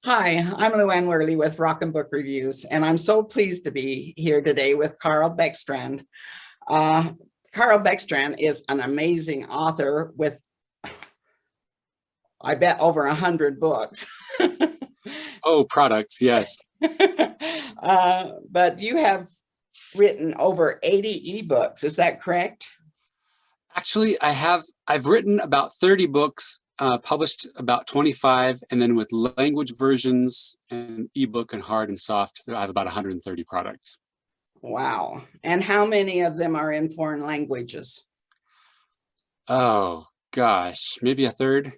Hi, I'm Luann Worley with Rock and Book Reviews, and I'm so pleased to be here today with Karl Beckstrand. Uh, Karl Beckstrand is an amazing author with, I bet, over 100 books. Oh, products, yes. But you have written over 80 ebooks, is that correct? Actually, I've written about 30 books, published about 25, and then with language versions and ebook and hard and soft, I have about 130 products. Wow. And how many of them are in foreign languages? Oh, gosh, maybe a third.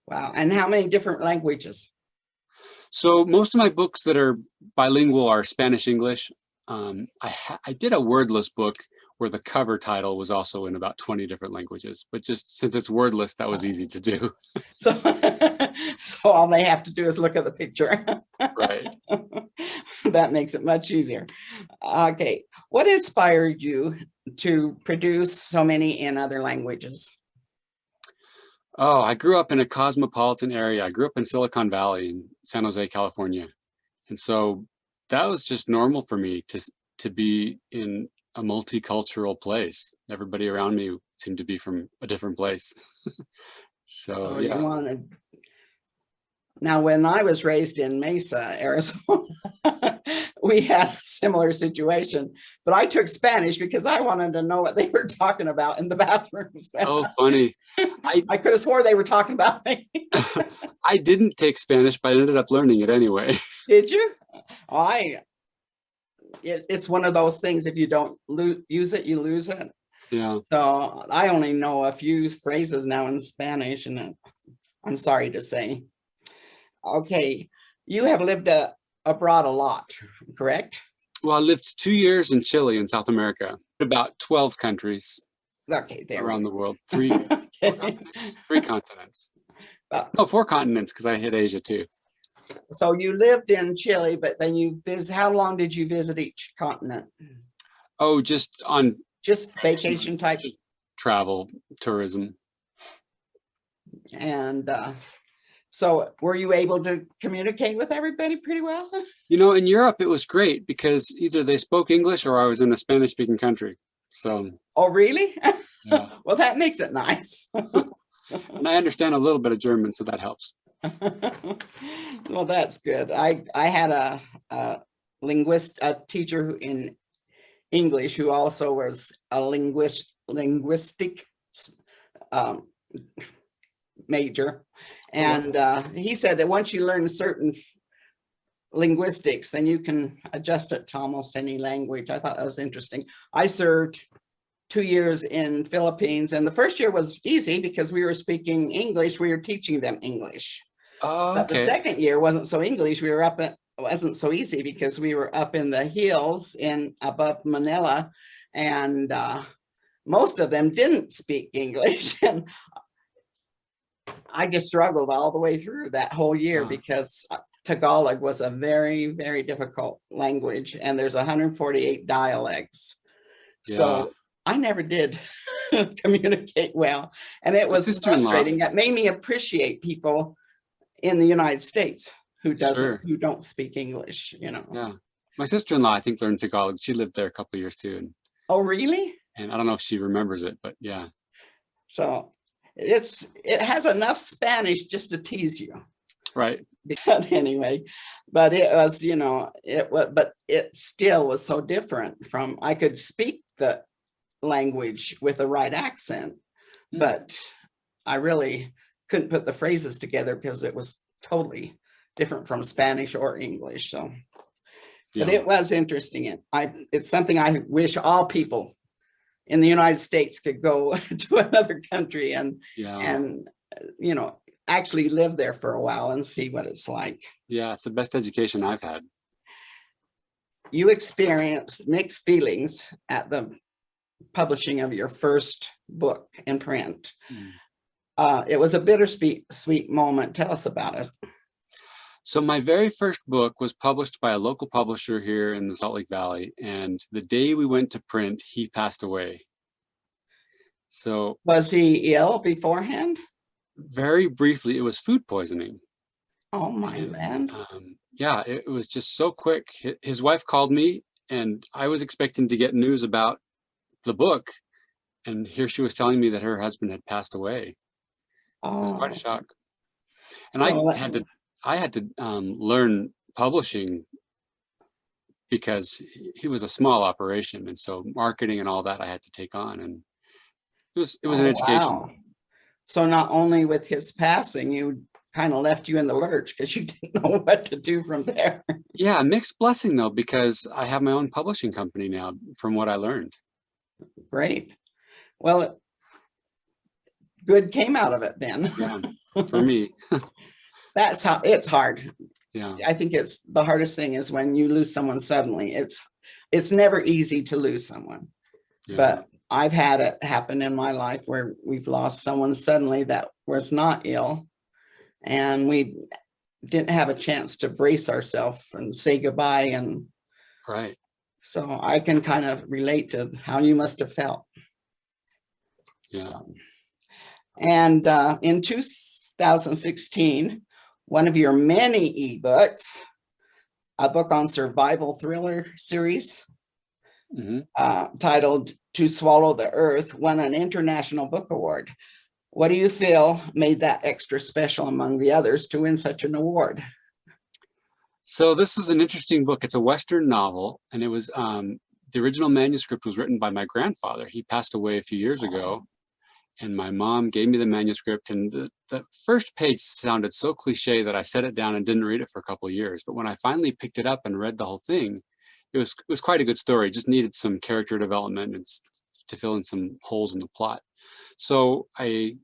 Wow. And how many different languages? So most of my books that are bilingual are Spanish English. I did a wordless book where the cover title was also in about 20 different languages, but just since it's wordless, that was easy to do. So, so all they have to do is look at the picture. Right. That makes it much easier. Okay, what inspired you to produce so many in other languages? Oh, I grew up in a cosmopolitan area. I grew up in Silicon Valley in San Jose, California. And so that was just normal for me to be in a multicultural place. Everybody around me seemed to be from a different place. So So you yeah. wanted. Now, when I was raised in Mesa, Arizona, we had a similar situation, but I took Spanish because I wanted to know what they were talking about in the bathrooms. Oh, funny. I I could have swore they were talking about me. I didn't take Spanish, but I ended up learning it anyway. Did you? I it's one of those things, if you don't use it, you lose it. Yeah. So I only know a few phrases now in Spanish, and I'm sorry to say. Okay, you have lived abroad a lot, correct? Well, I lived 2 years in Chile in South America, about 12 countries Okay, there we around the go. world. Four Okay. continents, three continents. Well, No, four continents because I hit Asia too. so you lived in Chile, but then you visit. How long did you visit each continent? Oh, just on Just vacation type, just travel, tourism. and so were you able to communicate with everybody pretty well? You know, in Europe, it was great because either they spoke English or I was in a Spanish speaking country. So, Oh, really? yeah. Well, that makes it nice. And I understand a little bit of German, so that helps. Well, that's good. I had a teacher in English who also was a linguistic um, major, and he said that once you learn certain linguistics, then you can adjust it to almost any language. I thought that was interesting. I served 2 years in Philippines, and the first year was easy because we were speaking English. We were teaching them English. Oh, But the okay. second year wasn't so English. We were up at wasn't so easy because we were up in the hills in above Manila, and most of them didn't speak English, and I just struggled all the way through that whole year Uh, because Tagalog was a very, very difficult language, and there's 148 dialects. yeah. So I never did communicate well, and it My was sister-in-law, frustrating. It made me appreciate people in the United States sure. who don't speak English, you know. Yeah. My sister-in-law, I think, learned Tagalog. She lived there a couple of years too. Oh, really? And I don't know if she remembers it, but yeah. So it has enough Spanish just to tease you. Right. But anyway, but it was, but it still was so different from, I could speak the language with the right accent, Mm, but I really couldn't put the phrases together because it was totally different from Spanish or English. So, but yeah. it was interesting. It's something I wish all people in the United States could go to another country Yeah. and actually live there for a while and see what it's like. Yeah. It's the best education I've had. You experienced mixed feelings at the publishing of your first book in print. Mm. It was a bittersweet sweet moment. Tell us about it. So my very first book was published by a local publisher here in the Salt Lake Valley. And the day we went to print, he passed away. So Was he ill beforehand? very briefly, it was food poisoning. Oh my And land. yeah, it was just so quick. His wife called me, and I was expecting to get news about the book, and here she was telling me that her husband had passed away. It was quite a Oh, shock. And so I had to learn publishing because he was a small operation, and so marketing and all that I had to take on, and it was an oh education. wow. So not only with his passing, you kind of left you in the lurch because you didn't know what to do from there. Yeah, mixed blessing though, because I have my own publishing company now from what I learned. Great. Well, good came out of it then. Yeah, for me. That's how it's hard. Yeah, I think it's the hardest thing is when you lose someone suddenly. It's never easy to lose someone, yeah, but I've had it happen in my life where we've lost someone suddenly that was not ill, and we didn't have a chance to brace ourselves and say goodbye. And right. so I can kind of relate to how you must have felt. Yeah. So, and in 2016, one of your many ebooks, a book on survival thriller series Hmm. titled To Swallow the Earth, won an International Book Award. What do you feel made that extra special among the others to win such an award? So this is an interesting book. It's a Western novel, and it was the original manuscript was written by my grandfather. He passed away a few years ago, and my mom gave me the manuscript, and the first page sounded so cliche that I set it down and didn't read it for a couple of years. But when I finally picked it up and read the whole thing, it was quite a good story. It just needed some character development and to fill in some holes in the plot. So I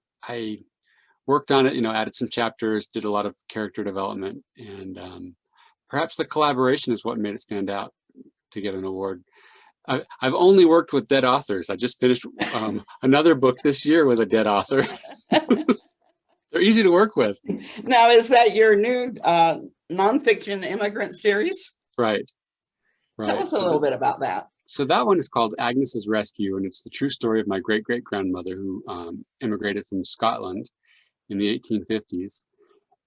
worked on it, you know, added some chapters, did a lot of character development, and perhaps the collaboration is what made it stand out to get an award. I've only worked with dead authors. I just finished another book this year with a dead author. They're easy to work with. Now, is that your new nonfiction immigrant series? Right, Tell right. us a little bit about that. So that one is called Agnes's Rescue, and it's the true story of my great-great-grandmother who immigrated from Scotland in the 1850s.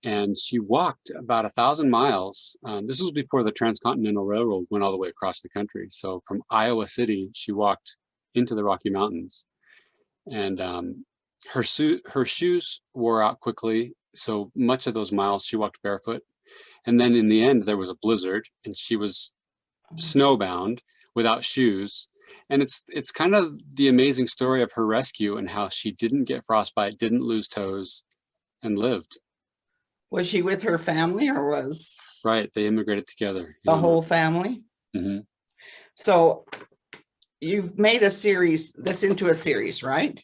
And she walked about 1,000 miles. This was before the Transcontinental Railroad went all the way across the country. So from Iowa City, she walked into the Rocky Mountains, and her shoes wore out quickly. So much of those miles she walked barefoot. And then in the end, there was a blizzard, and she was snowbound without shoes. And it's kind of the amazing story of her rescue and how she didn't get frostbite, didn't lose toes, and lived. Was she with her family or was Right, they immigrated together. the Yeah. whole family? Hmm. So you've made this into a series, right?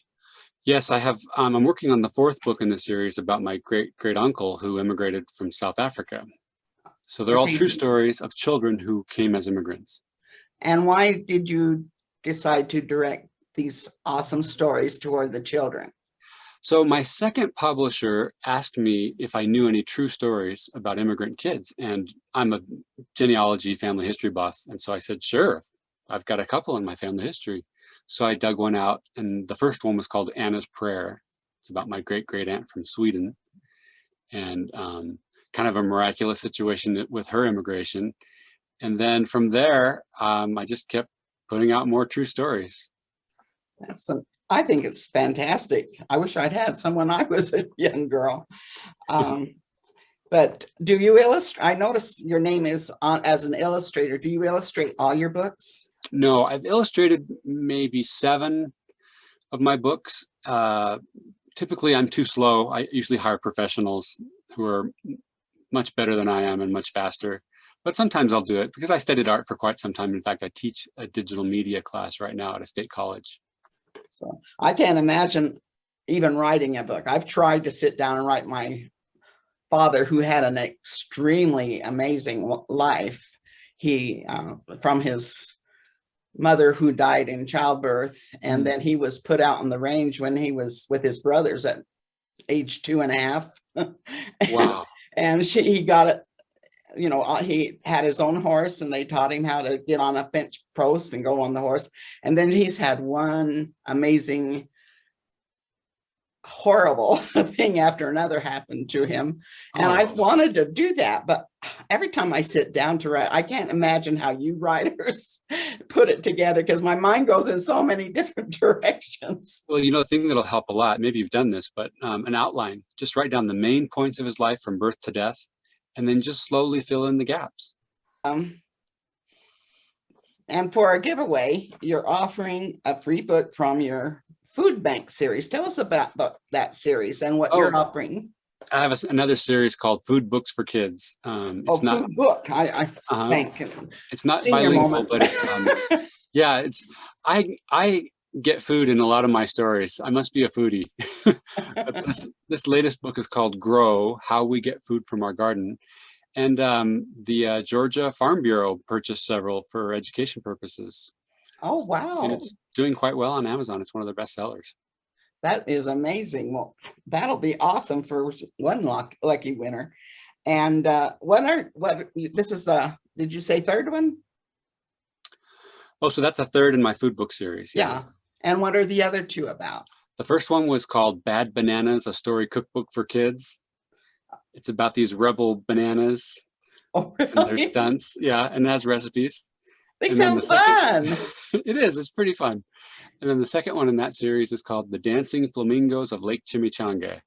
Yes, I have. I'm working on the fourth book in the series about my great uncle who immigrated from South Africa. So they're all true Okay. stories of children who came as immigrants. And why did you decide to direct these awesome stories toward the children? So my second publisher asked me if I knew any true stories about immigrant kids, and I'm a genealogy family history buff, and so I said, sure, I've got a couple in my family history. So I dug one out, and the first one was called Anna's Prayer. It's about my great-great-aunt from Sweden, and kind of a miraculous situation with her immigration. And then from there, I just kept putting out more true stories. I think it's fantastic. I wish I'd had someone I was a young girl. But do you illustrate? I noticed your name is on as an illustrator. Do you illustrate all your books? No, I've illustrated maybe 7 of my books. Typically, I'm too slow. I usually hire professionals who are much better than I am and much faster. But sometimes I'll do it because I studied art for quite some time. In fact, I teach a digital media class right now at a state college. So I can't imagine even writing a book. I've tried to sit down and write. My father, who had an extremely amazing life, he from his mother who died in childbirth, and then he was put out on the range when he was with his brothers at age 2.5. Wow. And he got it, you know, he had his own horse and they taught him how to get on a fence post and go on the horse. And then he's had one amazing horrible thing after another happened to him. And I've Oh, wanted to do that, but every time I sit down to write, I can't imagine how you writers put it together because my mind goes in so many different directions. well, the thing that'll help a lot, maybe you've done this, but an outline. Just write down the main points of his life from birth to death, and then just slowly fill in the gaps. And for our giveaway, you're offering a free book from your food bank series. Tell us about that series and what you're offering. I have another series called Food Books for Kids. It's not food book. I bank. It's not Senior bilingual, moment. but it's yeah. It's I get food in a lot of my stories. I must be a foodie. But this latest book is called Grow: How We Get Food from Our Garden. And the Georgia Farm Bureau purchased several for education purposes. Oh, wow. And it's doing quite well on Amazon. It's one of their best sellers. That is amazing. Well, that'll be awesome for one lucky winner. And this is did you say third one? Oh, so that's a third in my food book series. Yeah. And what are the other two about? The first one was called Bad Bananas, a story cookbook for kids. It's about these rebel bananas Oh, and their really? stunts. Yeah, and it has recipes. They And then sound the second- fun. It is. It's pretty fun. And then the second one in that series is called The Dancing Flamingos of Lake Chimichanga.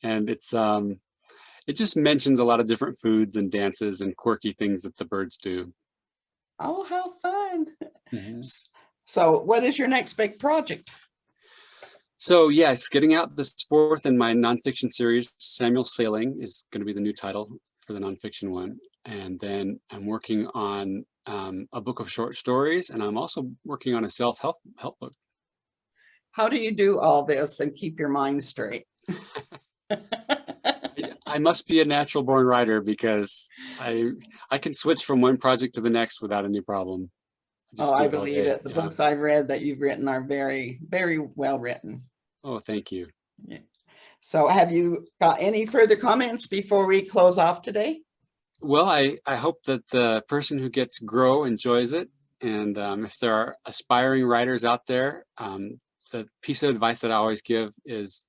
And it's it just mentions a lot of different foods and dances and quirky things that the birds do. Oh, how fun. Mhm. So what is your next big project? So yes, getting out this fourth in my nonfiction series, Samuel Sailing, is going to be the new title for the nonfiction one. And then I'm working on a book of short stories, and I'm also working on a self-help book. How do you do all this and keep your mind straight? I must be a natural born writer because I can switch from one project to the next without any problem. Oh, do I it all believe day. it. The Yeah. books I've read that you've written are very, very well written. Oh, thank you. So have you got any further comments before we close off today? Well, I hope that the person who gets Grow enjoys it. And if there are aspiring writers out there, the piece of advice that I always give is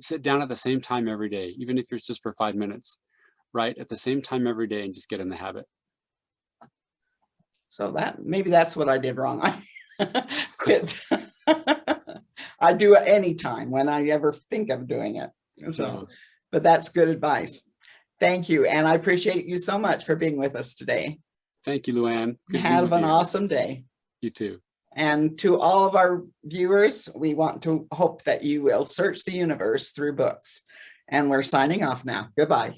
sit down at the same time every day, even if it's just for 5 minutes. Write at the same time every day and just get in the habit. So maybe that's what I did wrong. I quit. I do it anytime when I ever think of doing it. So, but that's good advice. Thank you. And I appreciate you so much for being with us today. Thank you, Luann. Good to be Have with an you. awesome day. You too. And to all of our viewers, we want to hope that you will search the universe through books. And we're signing off now. Goodbye.